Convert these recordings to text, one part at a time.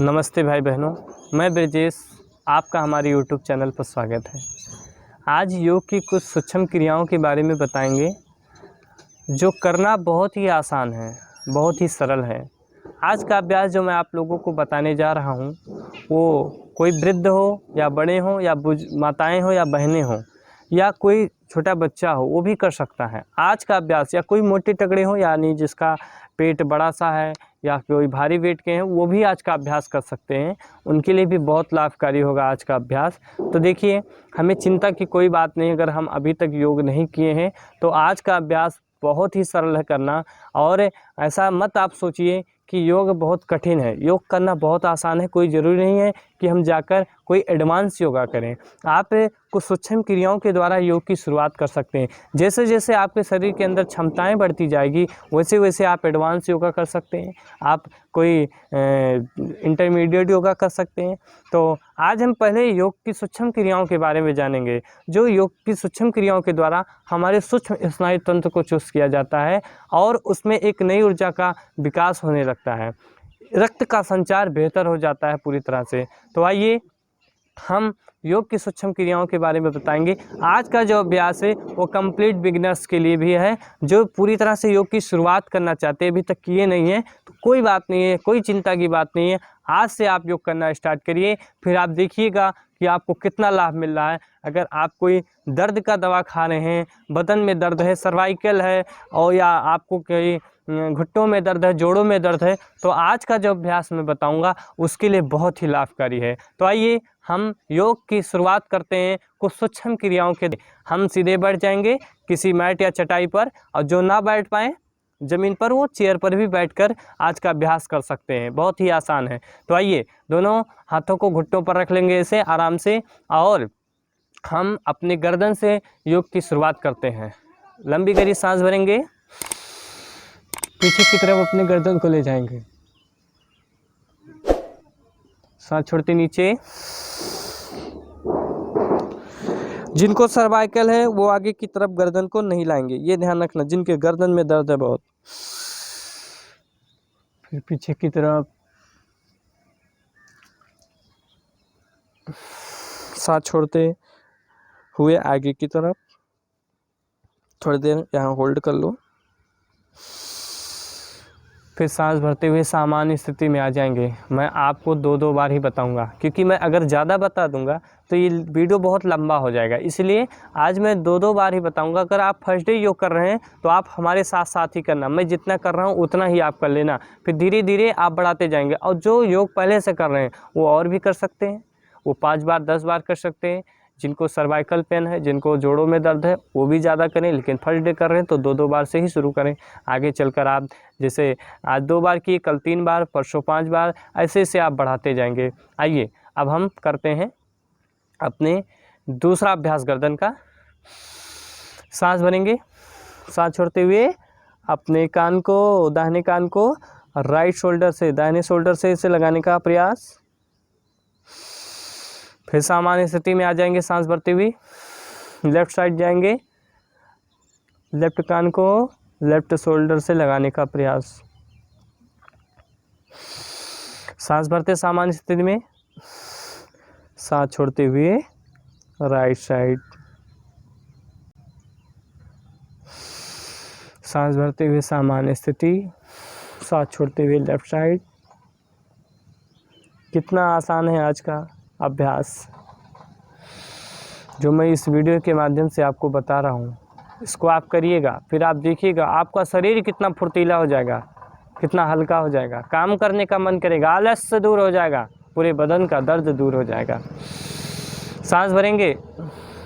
नमस्ते भाई बहनों, मैं ब्रजेश, आपका हमारे YouTube चैनल पर स्वागत है। आज योग की कुछ सूक्ष्म क्रियाओं के बारे में बताएंगे जो करना बहुत ही आसान है, बहुत ही सरल है। आज का अभ्यास जो मैं आप लोगों को बताने जा रहा हूँ वो कोई वृद्ध हो या बड़े हों या माताएँ हो या बहनें हों या कोई छोटा बच्चा हो वो भी कर सकता है। आज का अभ्यास या कोई मोटे तगड़े हो यानी जिसका पेट बड़ा सा है या कोई भारी वेट के हैं वो भी आज का अभ्यास कर सकते हैं, उनके लिए भी बहुत लाभकारी होगा आज का अभ्यास। तो देखिए, हमें चिंता की कोई बात नहीं। अगर हम अभी तक योग नहीं किए हैं तो आज का अभ्यास बहुत ही सरल है करना। और ऐसा मत आप सोचिए कि योग बहुत कठिन है। योग करना बहुत आसान है, कोई ज़रूरी नहीं है कि हम जाकर कोई एडवांस योगा करें। आप कुछ सूक्ष्म क्रियाओं के द्वारा योग की शुरुआत कर सकते हैं। जैसे जैसे आपके शरीर के अंदर क्षमताएं बढ़ती जाएगी वैसे वैसे आप एडवांस योगा कर सकते हैं, आप कोई इंटरमीडिएट योगा कर सकते हैं। तो आज हम पहले योग की सूक्ष्म क्रियाओं के बारे में जानेंगे, जो योग की सूक्ष्म क्रियाओं के द्वारा हमारे सूक्ष्म स्नायु तंत्र को चुस्त किया जाता है और उसमें एक नई ऊर्जा का विकास होने लगता है, रक्त का संचार बेहतर हो जाता है पूरी तरह से। तो आइए हम योग की सूक्ष्म क्रियाओं के बारे में बताएंगे। आज का जो अभ्यास है वो कंप्लीट बिगिनर्स के लिए भी है, जो पूरी तरह से योग की शुरुआत करना चाहते हैं, अभी तक किए नहीं हैं तो कोई बात नहीं है, कोई चिंता की बात नहीं है। आज से आप योग करना स्टार्ट करिए, फिर आप देखिएगा कि आपको कितना लाभ मिल रहा है। अगर आप कोई दर्द का दवा खा रहे हैं, बदन में दर्द है, सर्वाइकल है और या आपको कोई घुटनों में दर्द है, जोड़ों में दर्द है, तो आज का जो अभ्यास मैं बताऊंगा उसके लिए बहुत ही लाभकारी है। तो आइए हम योग की शुरुआत करते हैं कुछ सूक्ष्म क्रियाओं के। हम सीधे बैठ जाएंगे किसी मैट या चटाई पर, और जो ना बैठ पाए ज़मीन पर वो चेयर पर भी बैठकर आज का अभ्यास कर सकते हैं, बहुत ही आसान है। तो आइए दोनों हाथों को घुटनों पर रख लेंगे ऐसे आराम से, और हम अपने गर्दन से योग की शुरुआत करते हैं। लंबी गहरी सांस भरेंगे, पीछे की तरफ अपने गर्दन को ले जाएंगे, सांस छोड़ते नीचे। जिनको सर्वाइकल है वो आगे की तरफ गर्दन को नहीं लाएंगे, ये ध्यान रखना, जिनके गर्दन में दर्द है बहुत। फिर पीछे की तरफ सांस छोड़ते हुए आगे की तरफ, थोड़ी देर यहाँ होल्ड कर लो, फिर सांस भरते हुए सामान्य स्थिति में आ जाएंगे। मैं आपको दो बार ही बताऊंगा, क्योंकि मैं अगर ज़्यादा बता दूंगा तो ये वीडियो बहुत लंबा हो जाएगा, इसलिए आज मैं दो बार ही बताऊंगा। अगर आप फर्स्ट डे योग कर रहे हैं तो आप हमारे साथ साथ ही करना, मैं जितना कर रहा हूँ उतना ही आप कर लेना, फिर धीरे धीरे आप बढ़ाते जाएंगे। और जो योग पहले से कर रहे हैं वो और भी कर सकते हैं, वो 5 बार 10 बार कर सकते हैं। जिनको सर्वाइकल पेन है, जिनको जोड़ों में दर्द है वो भी ज़्यादा करें, लेकिन फर्स्ट डे कर रहे हैं तो दो बार से ही शुरू करें। आगे चलकर आप जैसे आज 2 बार किए, कल 3 बार, परसों 5 बार, ऐसे ऐसे आप बढ़ाते जाएंगे। आइए अब हम करते हैं अपने दूसरा अभ्यास गर्दन का। सांस भरेंगे, सांस छोड़ते हुए अपने कान को, दाहिने कान को राइट शोल्डर से, दाहिने शोल्डर से इसे लगाने का प्रयास। फिर सामान्य स्थिति में आ जाएंगे, सांस भरते हुए लेफ्ट साइड जाएंगे, लेफ्ट कान को लेफ्ट शोल्डर से लगाने का प्रयास। सांस भरते सामान्य स्थिति में, सांस छोड़ते हुए राइट साइड, सांस भरते हुए सामान्य स्थिति, सांस छोड़ते हुए लेफ्ट साइड। कितना आसान है आज का अभ्यास जो मैं इस वीडियो के माध्यम से आपको बता रहा हूँ। इसको आप करिएगा, फिर आप देखिएगा आपका शरीर कितना फुर्तीला हो जाएगा, कितना हल्का हो जाएगा, काम करने का मन करेगा, आलस्य दूर हो जाएगा, पूरे बदन का दर्द दूर हो जाएगा। सांस भरेंगे,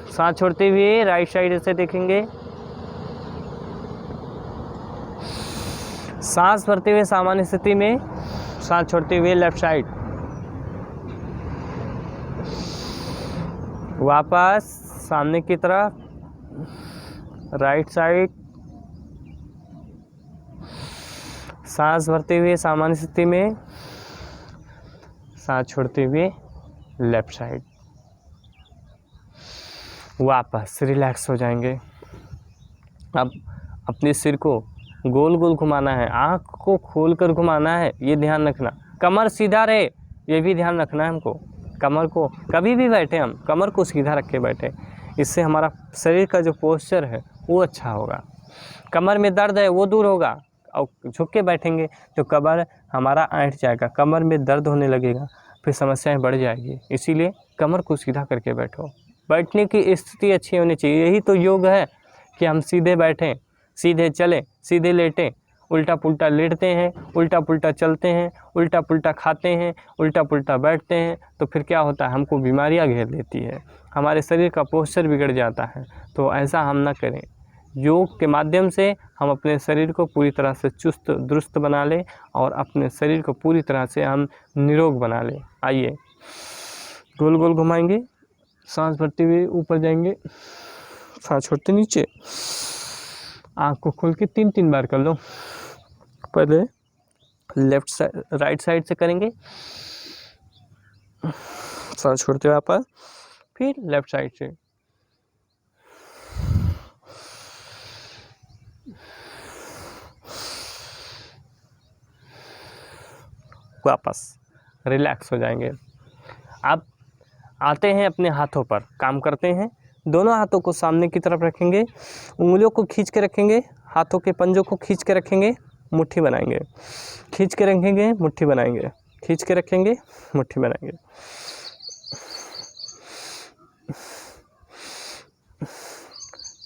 सांस छोड़ते हुए राइट साइड से देखेंगे, सांस भरते हुए सामान्य स्थिति में, सांस छोड़ते हुए लेफ्ट साइड, वापस सामने की तरफ राइट साइड, सांस भरते हुए सामान्य स्थिति में, सांस छोड़ते हुए लेफ्ट साइड, वापस रिलैक्स हो जाएंगे। अब अपने सिर को गोल गोल घुमाना है, आँख को खोलकर घुमाना है, ये ध्यान रखना। कमर सीधा रहे, ये भी ध्यान रखना है हमको। कमर को कभी भी बैठे हम कमर को सीधा रख के बैठे, इससे हमारा शरीर का जो पोस्चर है वो अच्छा होगा। कमर में दर्द है वो दूर होगा, और झुक के बैठेंगे तो कमर हमारा ऐंठ जाएगा, कमर में दर्द होने लगेगा, फिर समस्याएं बढ़ जाएगी। इसीलिए कमर को सीधा करके बैठो। बैठने की स्थिति अच्छी होनी चाहिए। यही तो योग है कि हम सीधे बैठें, सीधे चलें, सीधे लेटें, उल्टा पुल्टा लेटते हैं, उल्टा पुल्टा चलते हैं, उल्टा पुल्टा खाते हैं, उल्टा पुल्टा बैठते हैं, तो फिर क्या होता है, हमको बीमारियां घेर लेती है, हमारे शरीर का पोस्चर बिगड़ जाता है। तो ऐसा हम ना करें। योग के माध्यम से हम अपने शरीर को पूरी तरह से चुस्त दुरुस्त बना लें और अपने शरीर को पूरी तरह से हम निरोग बना लें। आइए गोल गोल घुमाएंगे, सांस भरते हुए ऊपर जाएंगे, सांस छोड़ते नीचे, आँख को खोल के 3-3 बार कर लो। पहले लेफ्ट साइड राइट साइड से करेंगे, सांस छोड़ते हुए आप, फिर लेफ्ट साइड से, वापस रिलैक्स हो जाएंगे। अब आते हैं अपने हाथों पर, काम करते हैं। दोनों हाथों को सामने की तरफ रखेंगे, उंगलियों को खींच के रखेंगे, हाथों के पंजों को खींच के रखेंगे, मुट्ठी बनाएंगे, खींच के रखेंगे, मुट्ठी बनाएंगे, खींच के रखेंगे, मुट्ठी बनाएंगे।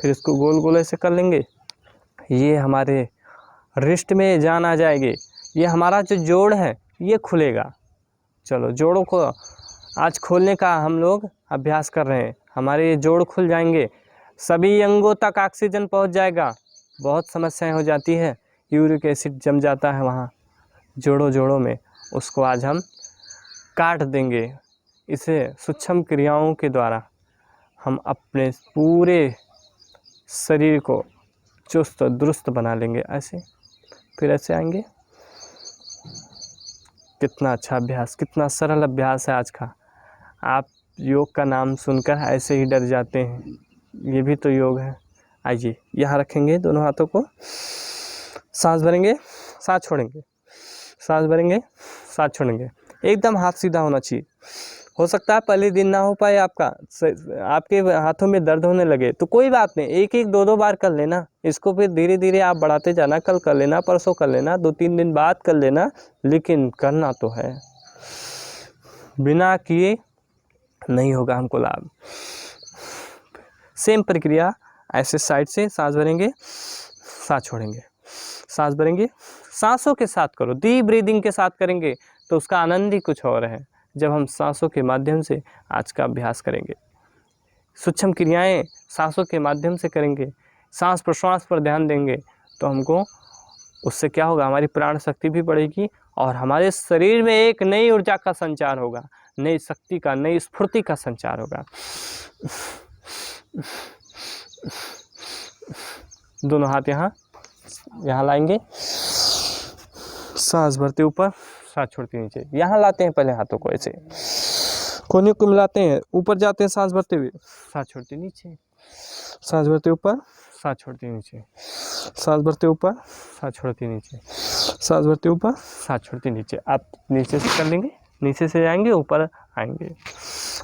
फिर इसको गोल गोल ऐसे कर लेंगे। ये हमारे रिस्ट में जान आ जाएगी, ये हमारा जो जोड़ है ये खुलेगा। चलो जोड़ों को आज खोलने का हम लोग अभ्यास कर रहे हैं। हमारे ये जोड़ खुल जाएंगे, सभी अंगों तक ऑक्सीजन पहुंच जाएगा। बहुत समस्याएं हो जाती है, यूरिक एसिड जम जाता है वहाँ जोड़ों में, उसको आज हम काट देंगे। इसे सूक्ष्म क्रियाओं के द्वारा हम अपने पूरे शरीर को चुस्त दुरुस्त बना लेंगे। ऐसे फिर ऐसे आएंगे। कितना अच्छा अभ्यास, कितना सरल अभ्यास है आज का। आप योग का नाम सुनकर ऐसे ही डर जाते हैं, ये भी तो योग है। आइए यहाँ रखेंगे दोनों हाथों को, सांस भरेंगे, सांस छोड़ेंगे, सांस भरेंगे, सांस छोड़ेंगे। एकदम हाथ सीधा होना चाहिए। हो सकता है पहले दिन ना हो पाए आपके हाथों में दर्द होने लगे, तो कोई बात नहीं, 1-2 बार कर लेना। इसको फिर धीरे धीरे आप बढ़ाते जाना। कल कर लेना, परसों कर लेना, 2-3 दिन बाद कर लेना, लेकिन करना तो है। बिना किए नहीं होगा हमको लाभ। सेम प्रक्रिया ऐसे साइड से सांस भरेंगे, सांस छोड़ेंगे, सांस भरेंगे। सांसों के साथ करो, डीप ब्रीदिंग के साथ करेंगे तो उसका आनंद ही कुछ और है। जब हम सांसों के माध्यम से आज का अभ्यास करेंगे, सूक्ष्म क्रियाएं सांसों के माध्यम से करेंगे, सांस प्रश्वास पर ध्यान देंगे, तो हमको उससे क्या होगा, हमारी प्राण शक्ति भी बढ़ेगी और हमारे शरीर में एक नई ऊर्जा का संचार होगा, नई शक्ति का, नई स्फूर्ति का संचार होगा। दोनों हाथ यहाँ लाएंगे, सांस भरते ऊपर, सांस छोड़ते नीचे। यहाँ लाते हैं पहले हाथों को, ऐसे कोने को मिलाते हैं, ऊपर जाते हैं सांस भरते हुए, सांस छोड़ते नीचे, सांस भरते ऊपर, सांस छोड़ते नीचे, सांस भरते ऊपर, सांस छोड़ते नीचे, सांस भरते ऊपर, सांस छोड़ते नीचे। आप नीचे से कर लेंगे, नीचे से जाएंगे, ऊपर आएंगे,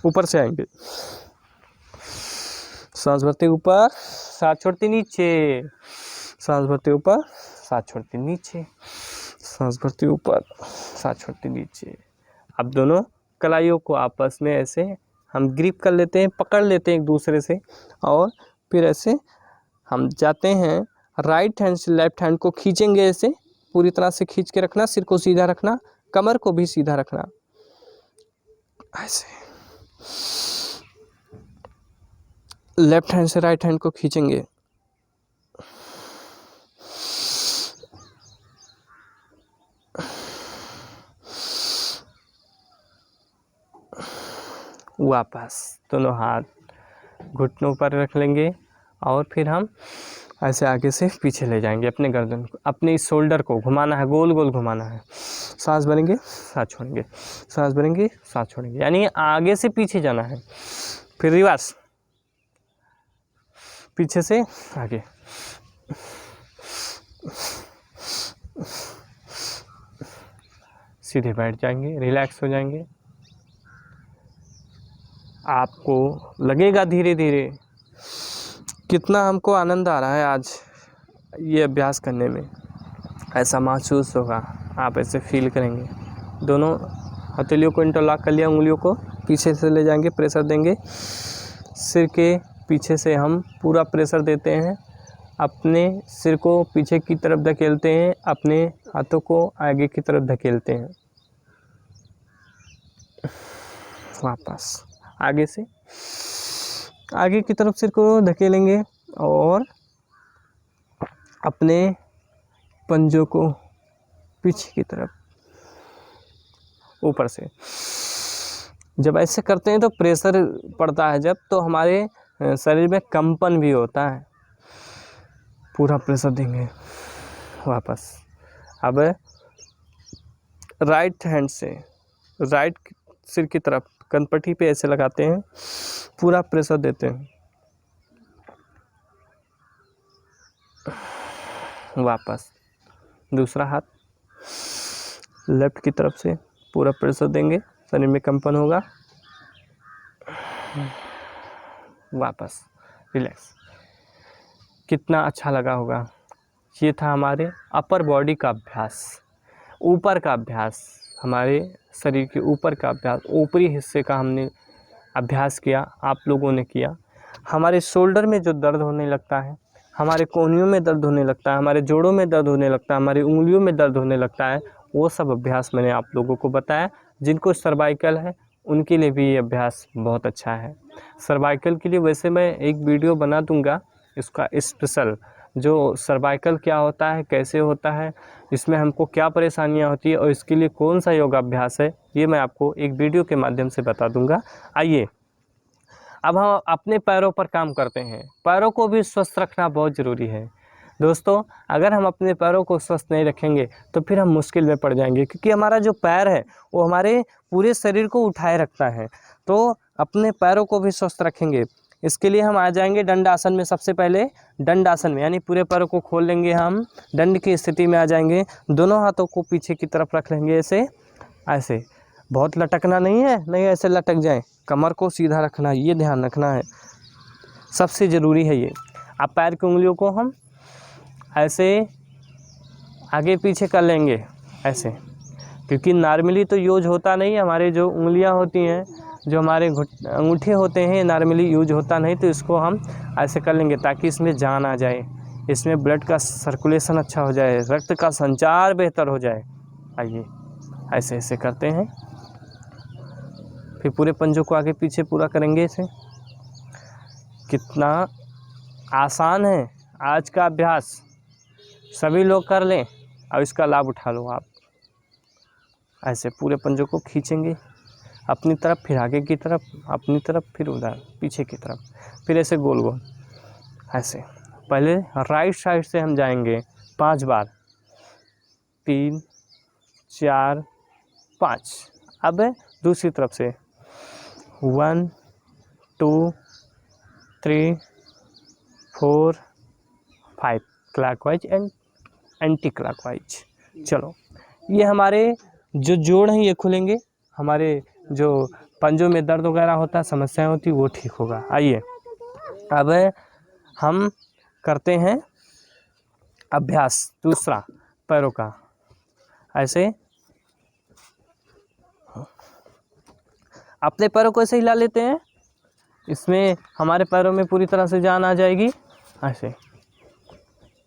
ऊपर से आएंगे, सांस भरते ऊपर, सांस छोड़ते नीचे, सांस भरते ऊपर, सांस छोड़ते नीचे, सांस भरते ऊपर, सांस छोड़ते नीचे। अब दोनों कलाइयों को आपस में ऐसे हम ग्रिप कर लेते हैं, पकड़ लेते हैं एक दूसरे से, और फिर ऐसे हम जाते हैं। राइट हैंड से लेफ्ट हैंड को खींचेंगे, ऐसे पूरी तरह से खींच के रखना, सिर को सीधा रखना, कमर को भी सीधा रखना, ऐसे। लेफ्ट हैंड से राइट हैंड को खींचेंगे, वापस दोनों हाथ घुटनों पर रख लेंगे और फिर हम ऐसे आगे से पीछे ले जाएंगे। अपने गर्दन को, अपने इस शोल्डर को घुमाना है, गोल गोल घुमाना है। सांस भरेंगे, सांस छोड़ेंगे, सांस भरेंगे, सांस छोड़ेंगे, यानी आगे से पीछे जाना है। फिर रिवर्स, पीछे से आगे, सीधे बैठ जाएंगे, रिलैक्स हो जाएंगे। आपको लगेगा धीरे धीरे कितना हमको आनंद आ रहा है आज ये अभ्यास करने में, ऐसा महसूस होगा। आप ऐसे फील करेंगे। दोनों हथेलियों को इंटरलॉक कर लिया, उंगलियों को पीछे से ले जाएंगे, प्रेशर देंगे। सिर के पीछे से हम पूरा प्रेशर देते हैं, अपने सिर को पीछे की तरफ धकेलते हैं, अपने हाथों को आगे की तरफ धकेलते हैं। वापस आगे से आगे की तरफ सिर को धकेलेंगे और अपने पंजों को पीछे की तरफ ऊपर से। जब ऐसे करते हैं तो प्रेशर पड़ता है जब, तो हमारे शरीर में कंपन भी होता है। पूरा प्रेशर देंगे वापस। अब राइट हैंड से राइट सिर की तरफ कनपट्टी पे ऐसे लगाते हैं, पूरा प्रेशर देते हैं। वापस दूसरा हाथ लेफ्ट की तरफ से पूरा प्रेशर देंगे, शरीर में कंपन होगा। वापस रिलैक्स। कितना अच्छा लगा होगा। ये था हमारे अपर बॉडी का अभ्यास, ऊपर का अभ्यास, हमारे शरीर के ऊपर का अभ्यास, ऊपरी हिस्से का हमने अभ्यास किया, आप लोगों ने किया। हमारे शोल्डर में जो दर्द होने लगता है, हमारे कोहनियों में दर्द होने लगता है, हमारे जोड़ों में दर्द होने लगता है, हमारी उंगलियों में दर्द होने लगता है, वो सब अभ्यास मैंने आप लोगों को बताया। जिनको सर्वाइकल है उनके लिए भी ये अभ्यास बहुत अच्छा है। सर्वाइकल के लिए वैसे मैं एक वीडियो बना दूंगा इसका स्पेशल, जो सर्वाइकल क्या होता है, कैसे होता है, इसमें हमको क्या परेशानियां होती है और इसके लिए कौन सा योगाभ्यास है, ये मैं आपको एक वीडियो के माध्यम से बता दूंगा। आइए अब हम अपने पैरों पर काम करते हैं। पैरों को भी स्वस्थ रखना बहुत ज़रूरी है दोस्तों। अगर हम अपने पैरों को स्वस्थ नहीं रखेंगे तो फिर हम मुश्किल में पड़ जाएंगे, क्योंकि हमारा जो पैर है वो हमारे पूरे शरीर को उठाए रखता है। तो अपने पैरों को भी स्वस्थ रखेंगे, इसके लिए हम आ जाएंगे दंडासन में। सबसे पहले दंडासन में, यानी पूरे पैरों को खोल लेंगे, हम दंड की स्थिति में आ जाएंगे। दोनों हाथों को पीछे की तरफ रख लेंगे, ऐसे ऐसे। बहुत लटकना नहीं है, नहीं ऐसे लटक जाए, कमर को सीधा रखना है, ये ध्यान रखना है, सबसे ज़रूरी है ये। अब पैर की उंगलियों को हम ऐसे आगे पीछे कर लेंगे ऐसे, क्योंकि नॉर्मली तो यूज होता नहीं, हमारे जो उंगलियां होती हैं, जो हमारे अंगूठे होते हैं, नॉर्मली यूज होता नहीं, तो इसको हम ऐसे कर लेंगे ताकि इसमें जान आ जाए, इसमें ब्लड का सर्कुलेशन अच्छा हो जाए, रक्त का संचार बेहतर हो जाए। आइए ऐसे ऐसे करते हैं, फिर पूरे पंजों को आगे पीछे पूरा करेंगे इसे। कितना आसान है आज का अभ्यास, सभी लोग कर लें और इसका लाभ उठा लो आप। ऐसे पूरे पंजों को खींचेंगे अपनी तरफ, फिर आगे की तरफ, अपनी तरफ, फिर उधर पीछे की तरफ, फिर ऐसे गोल गोल ऐसे। पहले राइट साइड से हम जाएंगे 5 बार, 3 4 5। अब दूसरी तरफ से 1 2 3 4 5 क्लॉकवाइज एंड एंटी क्लॉकवाइज। चलो, ये हमारे जो जोड़ हैं ये खुलेंगे, हमारे जो पंजों में दर्द वगैरह होता है, समस्याएं होती, वो ठीक होगा। आइए अब हम करते हैं अभ्यास दूसरा पैरों का। ऐसे अपने पैरों को ऐसे हिला लेते हैं, इसमें हमारे पैरों में पूरी तरह से जान आ जाएगी। ऐसे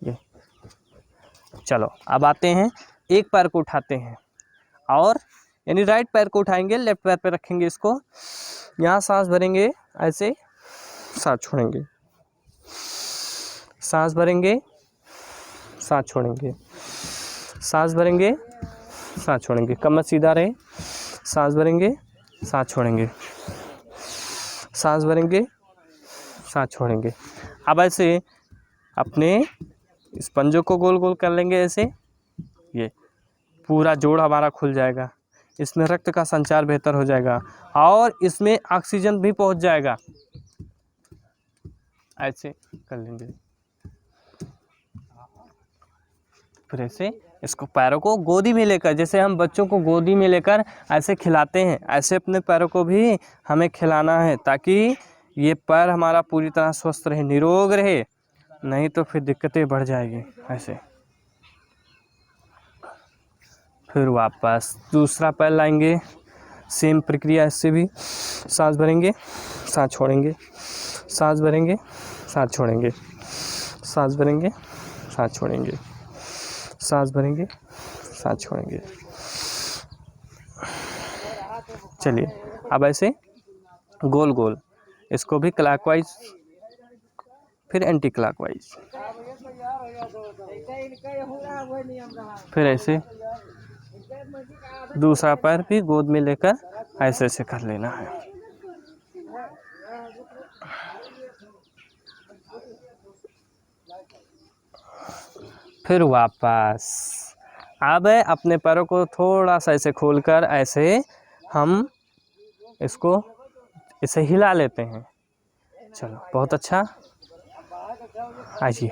ये। चलो अब आते हैं, एक पैर को उठाते हैं और यानी राइट पैर को उठाएंगे, लेफ्ट पैर पे रखेंगे इसको, यहाँ सांस भरेंगे, ऐसे सांस छोड़ेंगे, सांस भरेंगे, सांस छोड़ेंगे, सांस भरेंगे, सांस छोड़ेंगे, कमर सीधा रहे, सांस भरेंगे, सांस छोड़ेंगे, सांस भरेंगे, सांस छोड़ेंगे। अब ऐसे अपने इस पंजों को गोल गोल कर लेंगे ऐसे, ये पूरा जोड़ हमारा खुल जाएगा, इसमें रक्त का संचार बेहतर हो जाएगा और इसमें ऑक्सीजन भी पहुंच जाएगा। ऐसे कर लेंगे, फिर ऐसे इसको पैरों को गोदी में लेकर, जैसे हम बच्चों को गोदी में लेकर ऐसे खिलाते हैं, ऐसे अपने पैरों को भी हमें खिलाना है ताकि ये पैर हमारा पूरी तरह स्वस्थ रहे, निरोग रहे, नहीं तो फिर दिक्कतें बढ़ जाएगी। ऐसे फिर वापस दूसरा पैर लाएंगे, सेम प्रक्रिया, इससे भी सांस भरेंगे, सांस छोड़ेंगे, सांस भरेंगे, सांस छोड़ेंगे, सांस भरेंगे, सांस छोड़ेंगे, सांस भरेंगे, सांस छोड़ेंगे। चलिए अब ऐसे गोल गोल, इसको भी क्लॉकवाइज फिर एंटी क्लॉकवाइज, फिर ऐसे दूसरा पैर भी गोद में लेकर ऐसे ऐसे कर लेना है। फिर वापस अब अपने पैरों को थोड़ा सा ऐसे खोलकर ऐसे हम इसको इसे हिला लेते हैं। चलो बहुत अच्छा। आइए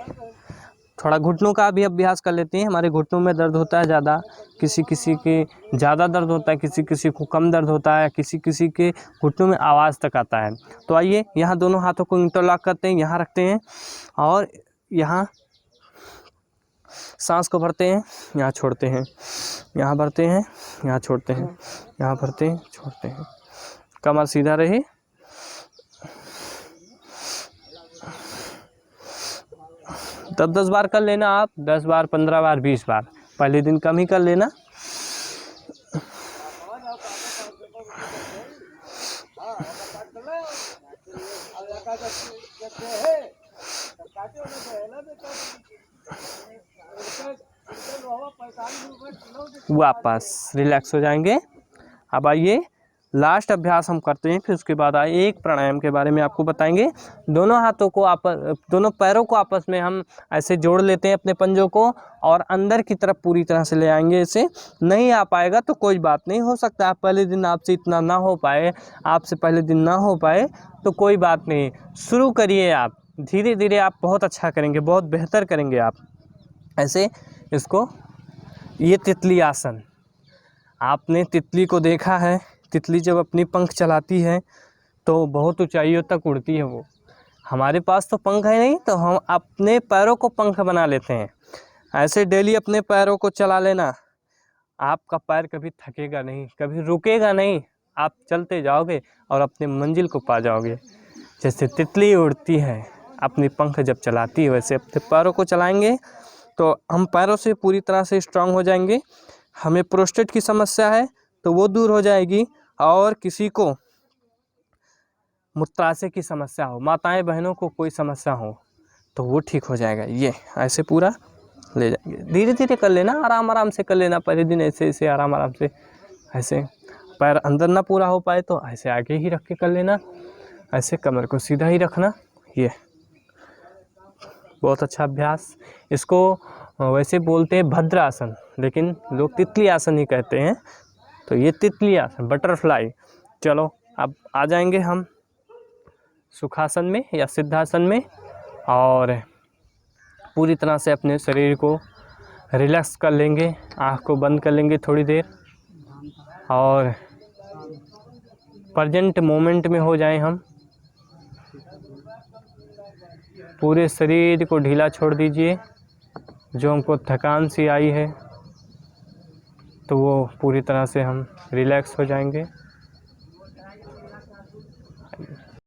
थोड़ा घुटनों का भी अभ्यास कर लेते हैं। हमारे घुटनों में दर्द होता है ज़्यादा, किसी किसी के ज़्यादा दर्द होता है, किसी किसी को कम दर्द होता है, किसी किसी के घुटनों में आवाज़ तक आता है। तो आइए यहाँ दोनों हाथों को इंटरलॉक करते हैं, यहाँ रखते हैं और यहाँ सांस को भरते हैं, यहाँ छोड़ते हैं, यहाँ भरते हैं, यहाँ छोड़ते हैं, यहाँ भरते हैं, छोड़ते हैं। कमर सीधा रहे। तब 10 बार कर लेना आप, 10 बार, 15 बार, 20 बार। पहले दिन कम ही कर लेना। वापस रिलैक्स हो जाएंगे। अब आइए लास्ट अभ्यास हम करते हैं, फिर उसके बाद आइए एक प्राणायाम के बारे में आपको बताएंगे। दोनों हाथों को दोनों पैरों को आपस में हम ऐसे जोड़ लेते हैं अपने पंजों को और अंदर की तरफ पूरी तरह से ले आएंगे। इसे नहीं आ पाएगा तो कोई बात नहीं, हो सकता है पहले दिन आपसे इतना ना हो पाए, आपसे पहले दिन ना हो पाए तो कोई बात नहीं, शुरू करिए आप, धीरे धीरे आप बहुत अच्छा करेंगे, बहुत बेहतर करेंगे आप। ऐसे इसको, ये तितली आसन, आपने तितली को देखा है, तितली जब अपनी पंख चलाती है तो बहुत ऊंचाइयों तक उड़ती है वो। हमारे पास तो पंख है नहीं, तो हम अपने पैरों को पंख बना लेते हैं। ऐसे डेली अपने पैरों को चला लेना, आपका पैर कभी थकेगा नहीं, कभी रुकेगा नहीं, आप चलते जाओगे और अपने मंजिल को पा जाओगे। जैसे तितली उड़ती है अपनी पंख जब चलाती है, वैसे अपने पैरों को चलाएंगे तो हम पैरों से पूरी तरह से स्ट्रांग हो जाएंगे। हमें प्रोस्टेट की समस्या है तो वो दूर हो जाएगी, और किसी को मूत्राशय की समस्या हो, माताएं बहनों को कोई समस्या हो तो वो ठीक हो जाएगा। ये ऐसे पूरा ले जाएंगे, धीरे धीरे कर लेना, आराम आराम से कर लेना। पहले दिन ऐसे ऐसे आराम आराम से, ऐसे पैर अंदर ना पूरा हो पाए तो ऐसे आगे ही रख के कर लेना, ऐसे कमर को सीधा ही रखना। ये बहुत अच्छा अभ्यास। इसको वैसे बोलते हैं भद्रासन, लेकिन लोग तितली आसन ही कहते हैं। तो ये तितली आसन, बटरफ्लाई। चलो अब आ जाएंगे हम सुखासन में या सिद्धासन में, और पूरी तरह से अपने शरीर को रिलैक्स कर लेंगे, आँख को बंद कर लेंगे थोड़ी देर और प्रेजेंट मोमेंट में हो जाएं हम। पूरे शरीर को ढीला छोड़ दीजिए। जो हमको थकान सी आई है तो वो पूरी तरह से हम रिलैक्स हो जाएंगे।